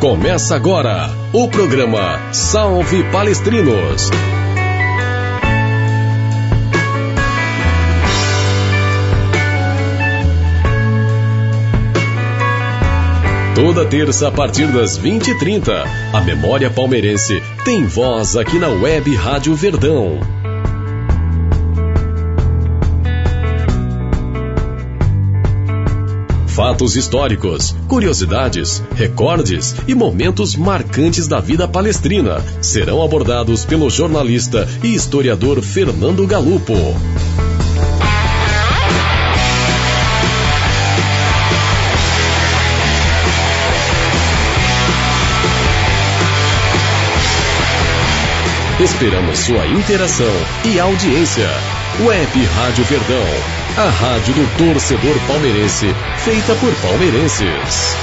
Começa agora o programa Salve Palestrinos. Toda terça a partir das 20h30, a memória palmeirense tem voz aqui na Web Rádio Verdão. Fatos históricos, curiosidades, recordes e momentos marcantes da vida palestrina serão abordados pelo jornalista e historiador Fernando Galupo. Esperamos sua interação e audiência. Web Rádio Verdão, a rádio do torcedor palmeirense, feita por palmeirenses.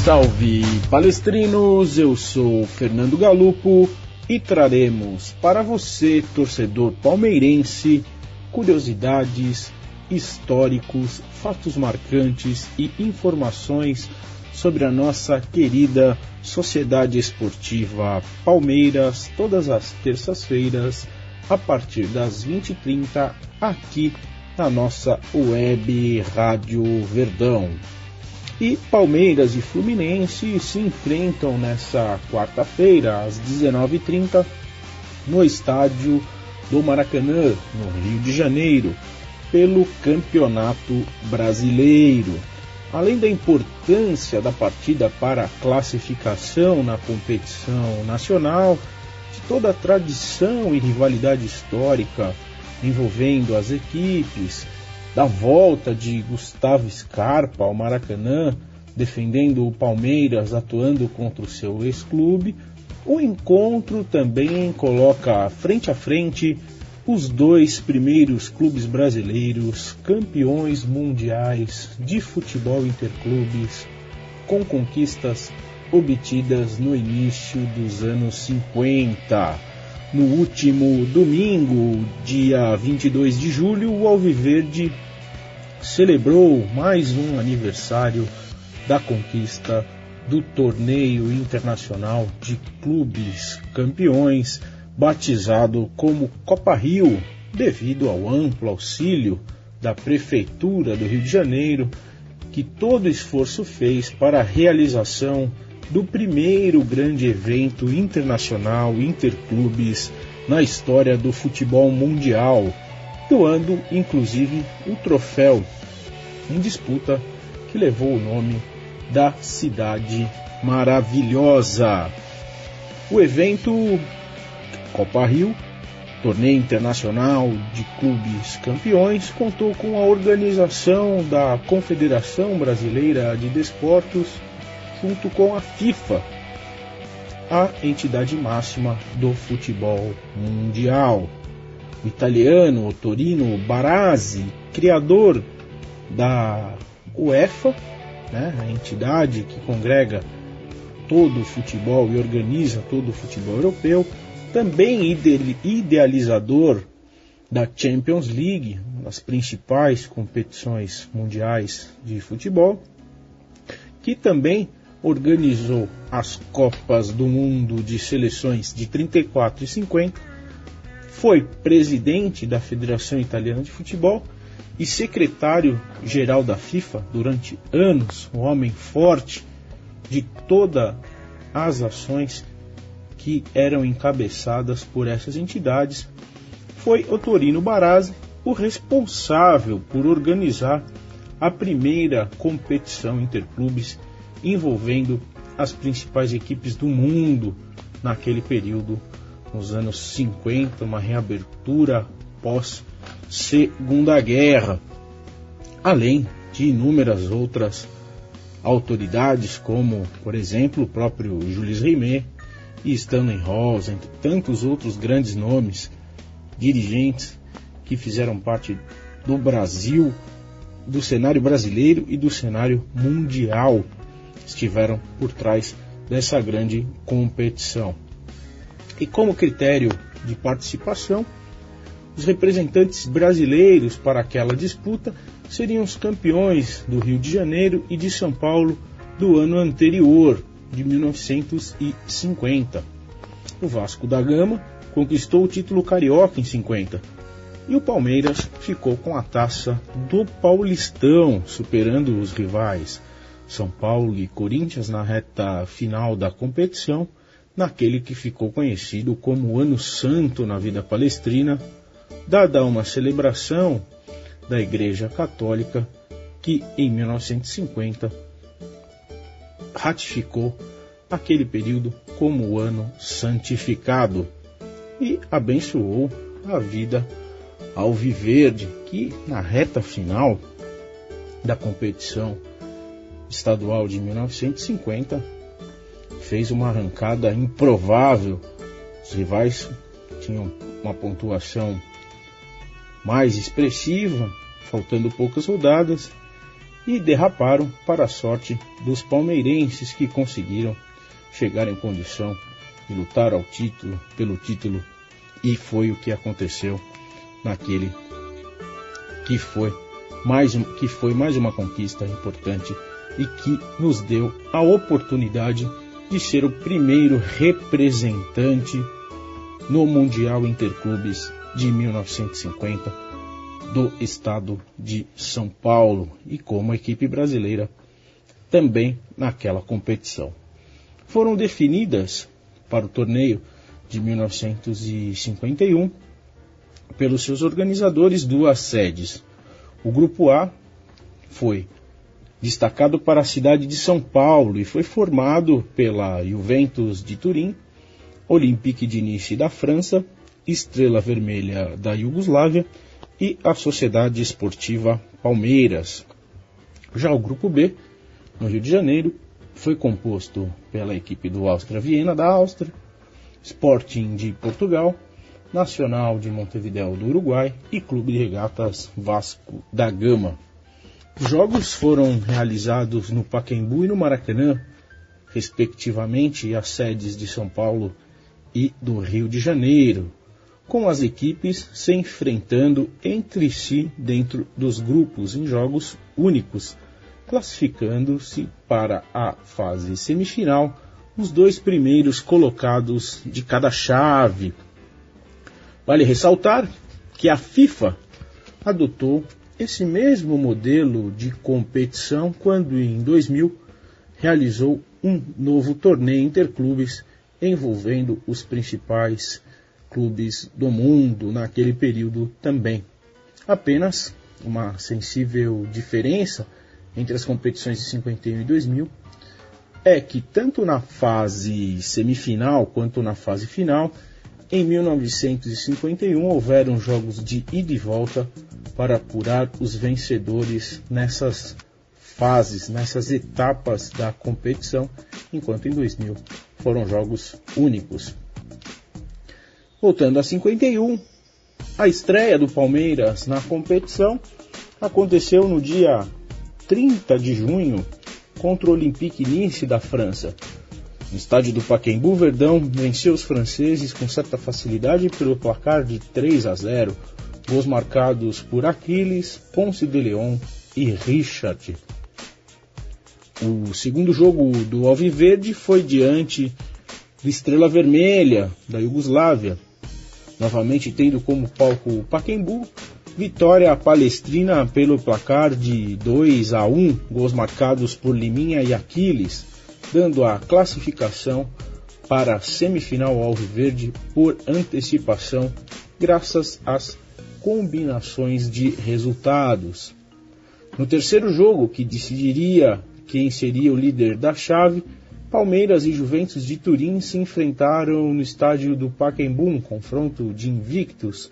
Salve palestrinos, eu sou Fernando Galupo e traremos para você, torcedor palmeirense, curiosidades, históricos, fatos marcantes e informações sobre a nossa querida Sociedade Esportiva Palmeiras, todas as terças-feiras, a partir das 20h30, aqui na nossa Web Rádio Verdão. E Palmeiras e Fluminense se enfrentam nessa quarta-feira, às 19h30, no estádio do Maracanã, no Rio de Janeiro, pelo Campeonato Brasileiro. Além da importância da partida para a classificação na competição nacional, de toda a tradição e rivalidade histórica envolvendo as equipes, da volta de Gustavo Scarpa ao Maracanã, defendendo o Palmeiras, atuando contra o seu ex-clube, o encontro também coloca frente a frente os dois primeiros clubes brasileiros campeões mundiais de futebol interclubes, com conquistas obtidas no início dos anos 50. No último domingo, dia 22 de julho, o Alviverde celebrou mais um aniversário da conquista do Torneio Internacional de Clubes Campeões, batizado como Copa Rio, devido ao amplo auxílio da Prefeitura do Rio de Janeiro, que todo esforço fez para a realização do primeiro grande evento internacional interclubes na história do futebol mundial, doando inclusive o troféu em disputa que levou o nome da Cidade Maravilhosa. O evento Copa Rio, Torneio Internacional de Clubes Campeões, contou com a organização da Confederação Brasileira de Desportos junto com a FIFA, a entidade máxima do futebol mundial. O italiano Torino Barasi, criador da UEFA, a entidade que congrega todo o futebol e organiza todo o futebol europeu, também idealizador da Champions League, uma das principais competições mundiais de futebol, que também organizou as Copas do Mundo de seleções de 34 e 50, foi presidente da Federação Italiana de Futebol e secretário-geral da FIFA durante anos, um homem forte de todas as ações que eram encabeçadas por essas entidades. Foi o Torino Barasi o responsável por organizar a primeira competição interclubes envolvendo as principais equipes do mundo naquele período, nos anos 50, uma reabertura pós-Segunda Guerra, além de inúmeras outras autoridades, como, por exemplo, o próprio Jules Rimet e Stanley Halls, entre tantos outros grandes nomes, dirigentes que fizeram parte do Brasil do cenário brasileiro e do cenário mundial estiveram por trás dessa grande competição. E como critério de participação, os representantes brasileiros para aquela disputa seriam os campeões do Rio de Janeiro e de São Paulo do ano anterior, de 1950. O Vasco da Gama conquistou o título carioca em 50 e o Palmeiras ficou com a taça do Paulistão, superando os rivais São Paulo e Corinthians na reta final da competição, naquele que ficou conhecido como Ano Santo na vida palestrina, dada uma celebração da Igreja Católica que em 1950 ratificou aquele período como o ano santificado e abençoou a vida alviverde, que na reta final da competição estadual de 1950 fez uma arrancada improvável. Os rivais tinham uma pontuação mais expressiva, faltando poucas rodadas, e derraparam para a sorte dos palmeirenses, que conseguiram chegar em condição de lutar pelo título, e foi o que aconteceu naquele que foi mais uma conquista importante e que nos deu a oportunidade de ser o primeiro representante no Mundial Interclubes de 1950 do estado de São Paulo, e como equipe brasileira também naquela competição. Foram definidas para o torneio de 1951 pelos seus organizadores duas sedes. O grupo A foi destacado para a cidade de São Paulo e foi formado pela Juventus de Turim, Olympique de Nice da França, Estrela Vermelha da Iugoslávia e a Sociedade Esportiva Palmeiras. Já o grupo B, no Rio de Janeiro, foi composto pela equipe do Áustria Viena da Áustria, Sporting de Portugal, Nacional de Montevideo do Uruguai e Clube de Regatas Vasco da Gama. Os jogos foram realizados no Pacaembu e no Maracanã, respectivamente, as sedes de São Paulo e do Rio de Janeiro, com as equipes se enfrentando entre si dentro dos grupos em jogos únicos, classificando-se para a fase semifinal os dois primeiros colocados de cada chave. Vale ressaltar que a FIFA adotou esse mesmo modelo de competição quando em 2000 realizou um novo torneio interclubes envolvendo os principais clubes do mundo naquele período também. Apenas uma sensível diferença entre as competições de 51 e 2000 é que tanto na fase semifinal quanto na fase final, em 1951 houveram jogos de ida e volta para apurar os vencedores nessas fases, nessas etapas da competição, enquanto em 2000 foram jogos únicos. Voltando a 51, a estreia do Palmeiras na competição aconteceu no dia 30 de junho contra o Olympique Nice da França. No estádio do Pacaembu, Verdão venceu os franceses com certa facilidade pelo placar de 3-0, gols marcados por Aquiles, Ponce de Leon e Richard. O segundo jogo do Alviverde foi diante do Estrela Vermelha da Iugoslávia, novamente tendo como palco o Pacaembu. Vitória palestrina pelo placar de 2-1, gols marcados por Liminha e Aquiles, dando a classificação para a semifinal alviverde por antecipação, graças às combinações de resultados. No terceiro jogo, que decidiria quem seria o líder da chave, Palmeiras e Juventus de Turim se enfrentaram no estádio do Pacaembu, um confronto de invictos.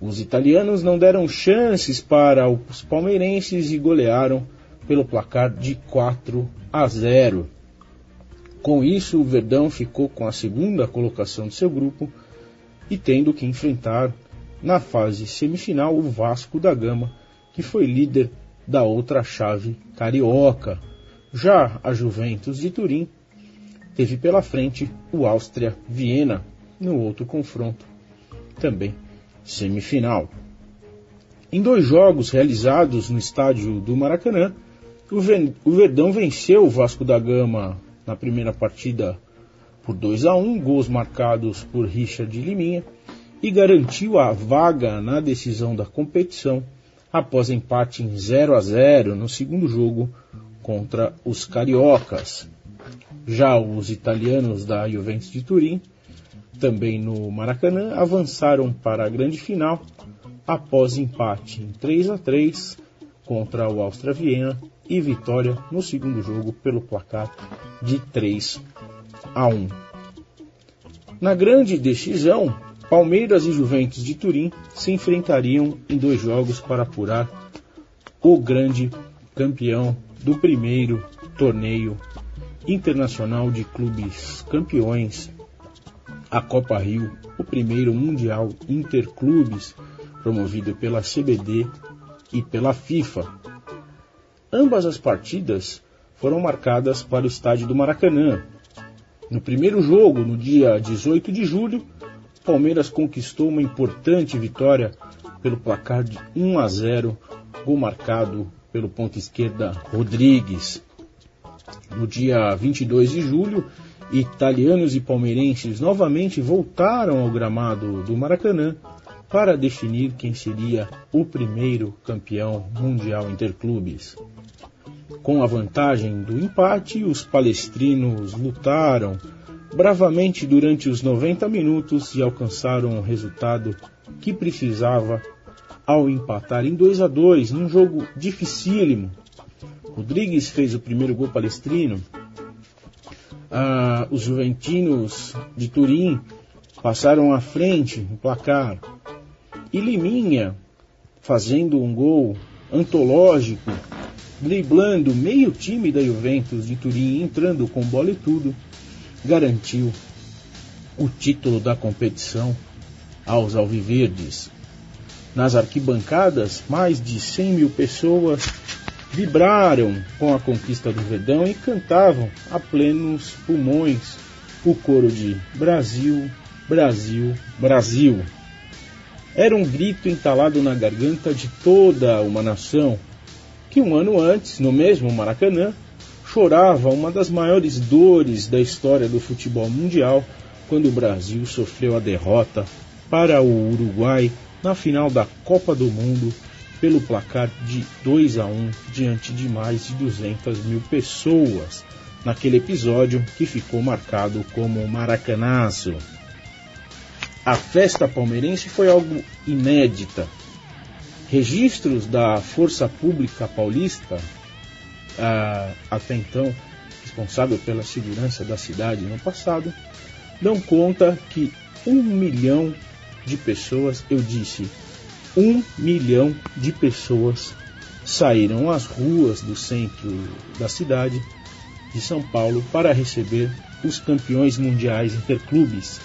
Os italianos não deram chances para os palmeirenses e golearam pelo placar de 4-0. Com isso, o Verdão ficou com a segunda colocação de seu grupo e tendo que enfrentar na fase semifinal o Vasco da Gama, que foi líder da outra chave carioca. Já a Juventus de Turim teve pela frente o Áustria Viena no outro confronto, também semifinal. Em 2 jogos realizados no estádio do Maracanã, o Verdão venceu o Vasco da Gama na primeira partida por 2-1, gols marcados por Richard Liminha, e garantiu a vaga na decisão da competição após empate em 0-0 no segundo jogo contra os cariocas. Já os italianos da Juventus de Turim, também no Maracanã, avançaram para a grande final após empate em 3-3 contra o Áustria Viena e vitória no segundo jogo pelo placar de 3-1. Na grande decisão, Palmeiras e Juventus de Turim se enfrentariam em 2 jogos para apurar o grande campeão do primeiro torneio internacional de clubes campeões, a Copa Rio, o primeiro Mundial Interclubes, promovido pela CBD e pela FIFA. Ambas as partidas foram marcadas para o estádio do Maracanã. No primeiro jogo, no dia 18 de julho, o Palmeiras conquistou uma importante vitória pelo placar de 1-0, gol marcado pelo ponta esquerda Rodrigues. No dia 22 de julho, italianos e palmeirenses novamente voltaram ao gramado do Maracanã para definir quem seria o primeiro campeão mundial interclubes. Com a vantagem do empate, os palestrinos lutaram bravamente durante os 90 minutos e alcançaram o resultado que precisava ao empatar em 2-2 num jogo dificílimo. Rodrigues fez o primeiro gol palestrino. Os juventinos de Turim passaram à frente no placar. E Liminha, fazendo um gol antológico, driblando meio time da Juventus de Turim, entrando com bola e tudo, garantiu o título da competição aos alviverdes. Nas arquibancadas, mais de 100 mil pessoas vibraram com a conquista do Verdão e cantavam a plenos pulmões o coro de Brasil, Brasil, Brasil. Era um grito entalado na garganta de toda uma nação que 1 ano antes, no mesmo Maracanã, chorava uma das maiores dores da história do futebol mundial, quando o Brasil sofreu a derrota para o Uruguai na final da Copa do Mundo pelo placar de 2-1 diante de mais de 200 mil pessoas, naquele episódio que ficou marcado como Maracanazo. A festa palmeirense foi algo inédita. Registros da Força Pública Paulista, até então responsável pela segurança da cidade no passado, dão conta que 1 milhão de pessoas, 1 milhão de pessoas saíram às ruas do centro da cidade de São Paulo para receber os campeões mundiais interclubes,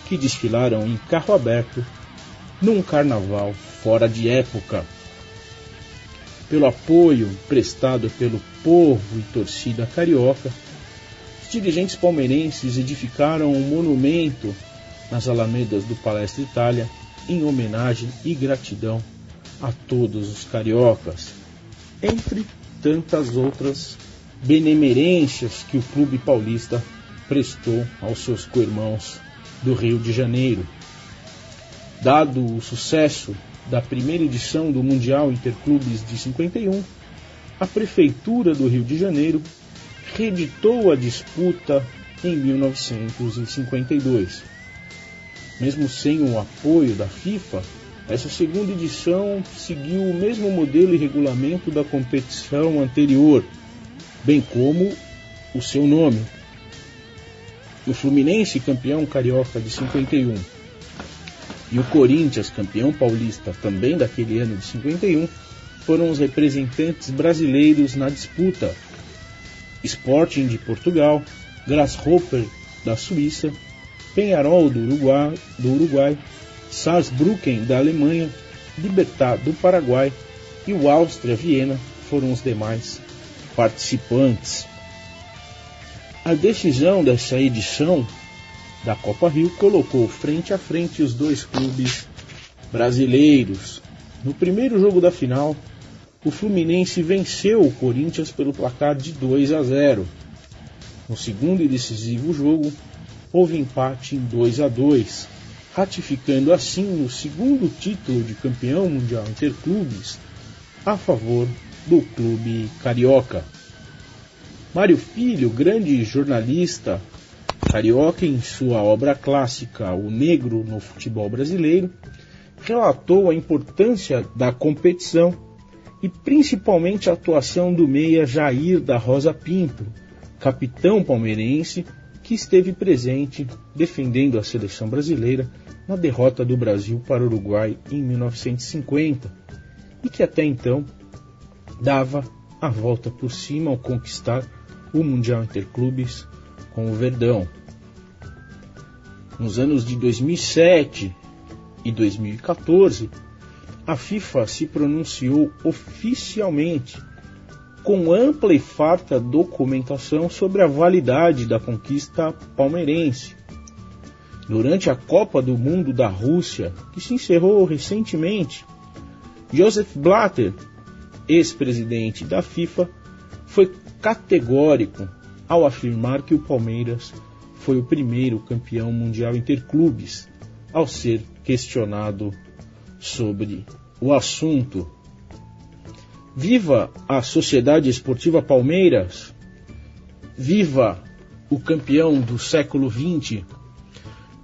que desfilaram em carro aberto num carnaval fora de época. Pelo apoio prestado pelo povo e torcida carioca, os dirigentes palmeirenses edificaram um monumento nas alamedas do Palestra Itália em homenagem e gratidão a todos os cariocas, entre tantas outras benemerências que o clube paulista prestou aos seus co-irmãos do Rio de Janeiro. Dado o sucesso da primeira edição do Mundial Interclubes de 51, a Prefeitura do Rio de Janeiro reeditou a disputa em 1952. Mesmo sem o apoio da FIFA, essa segunda edição seguiu o mesmo modelo e regulamento da competição anterior, bem como o seu nome. O Fluminense, campeão carioca de 51, e o Corinthians, campeão paulista também daquele ano de 51, foram os representantes brasileiros na disputa. Sporting de Portugal, Grasshopper da Suíça, Peñarol do Uruguai, Saarbrücken da Alemanha, Libertad do Paraguai e o Áustria Viena foram os demais participantes. A decisão dessa edição da Copa Rio colocou frente a frente os dois clubes brasileiros. No primeiro jogo da final, o Fluminense venceu o Corinthians pelo placar de 2-0. No segundo e decisivo jogo, houve empate em 2-2, ratificando assim o segundo título de campeão mundial interclubes a favor do clube carioca. Mário Filho, grande jornalista carioca, em sua obra clássica O Negro no Futebol Brasileiro, relatou a importância da competição e principalmente a atuação do meia Jair da Rosa Pinto, capitão palmeirense, que esteve presente defendendo a seleção brasileira na derrota do Brasil para o Uruguai em 1950 e que até então dava a volta por cima ao conquistar o Mundial Interclubes com o Verdão. Nos anos de 2007 e 2014, a FIFA se pronunciou oficialmente com ampla e farta documentação sobre a validade da conquista palmeirense. Durante a Copa do Mundo da Rússia, que se encerrou recentemente, Joseph Blatter, ex-presidente da FIFA, foi categórico ao afirmar que o Palmeiras foi o primeiro campeão mundial interclubes, ao ser questionado sobre o assunto. Viva a Sociedade Esportiva Palmeiras! Viva o campeão do século XX!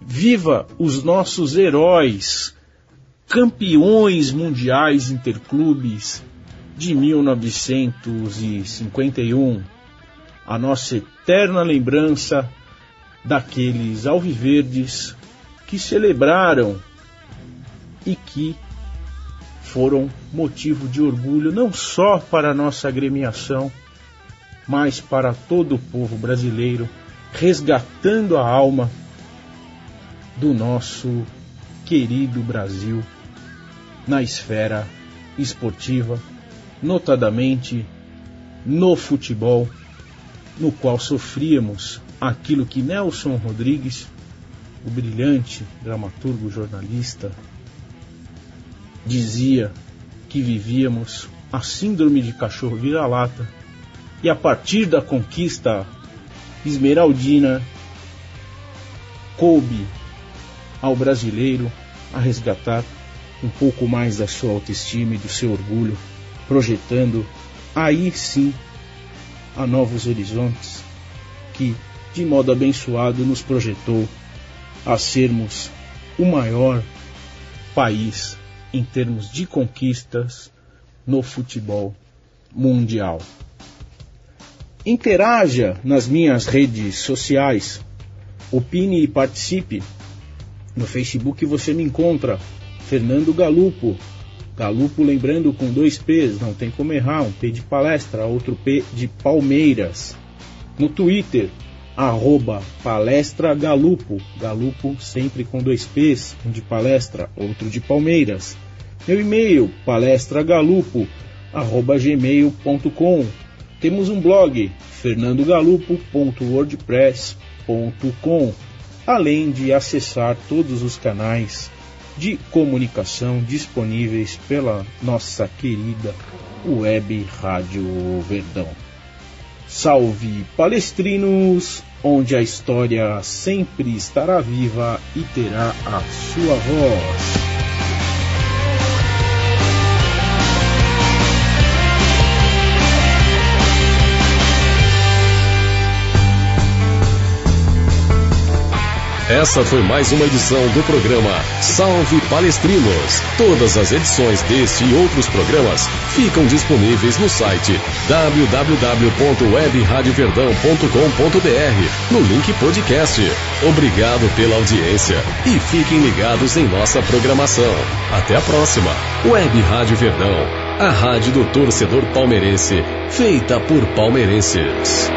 Viva os nossos heróis, campeões mundiais interclubes de 1951! A nossa eterna lembrança daqueles alviverdes que celebraram e que foram motivo de orgulho não só para a nossa agremiação, mas para todo o povo brasileiro, resgatando a alma do nosso querido Brasil na esfera esportiva, notadamente no futebol, no qual sofríamos aquilo que Nelson Rodrigues, o brilhante dramaturgo jornalista, dizia, que vivíamos a síndrome de cachorro vira-lata, e a partir da conquista esmeraldina coube ao brasileiro a resgatar um pouco mais da sua autoestima e do seu orgulho, projetando aí sim a novos horizontes, que de modo abençoado nos projetou a sermos o maior país em termos de conquistas no futebol mundial. Interaja nas minhas redes sociais, opine e participe. No Facebook você me encontra Fernando Galupo, Galupo lembrando com 2 P's, não tem como errar, um P de palestra, outro P de Palmeiras. No Twitter, @Palestra Galupo, Galupo sempre com 2 P's, um de palestra, outro de Palmeiras. Meu e-mail, palestragalupo@gmail.com. Temos um blog, fernandogalupo.wordpress.com, além de acessar todos os canais de comunicação disponíveis pela nossa querida Web Rádio Verdão. Salve palestrinos, onde a história sempre estará viva e terá a sua voz. Essa foi mais uma edição do programa Salve Palestrinos. Todas as edições deste e outros programas ficam disponíveis no site www.webradioverdão.com.br, no link podcast. Obrigado pela audiência e fiquem ligados em nossa programação. Até a próxima. Web Rádio Verdão, a rádio do torcedor palmeirense, feita por palmeirenses.